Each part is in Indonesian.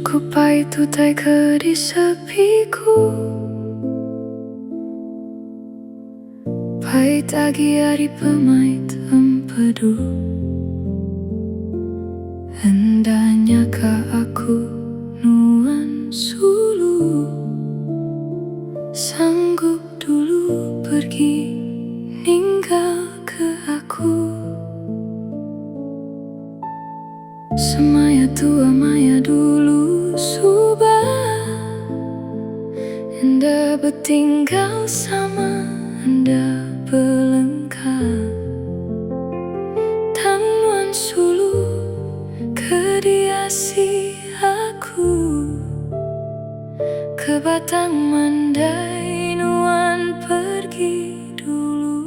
Ku pahit tutai ke di sepiku, pahit agi ari pemait empedu. Hendaknya ka aku nuan sulu, sanggup dulu pergi ninggal ke aku. Semaya tua maya dulu subah, enda bertinggal sama enda belengkap. Tanuan sulu kediasi aku, ke Batang Mandai nuan pergi dulu.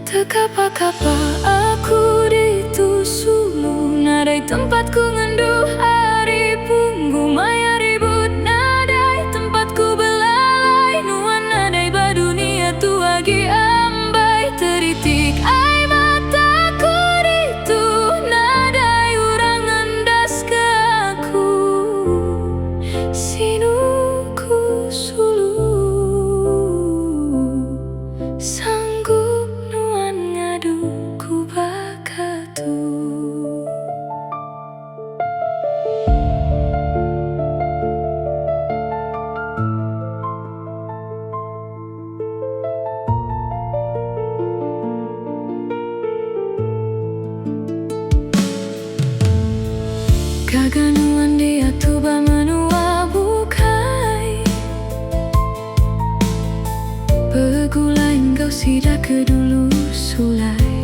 Tekapa-kapa aku ditu sulu, nadai tempatku ngenduh hari punggu maya ribut. Nadai tempatku belalai nuan nadai badunia tu agi ambai teritik ai mataku ditu. Nadai urang ngendas ke aku, sinuku sulu sanggup nuan ngadu ku bakatu. Kaganuan dia tuba menua bukai, begulain kau sidak ke dulu sulai.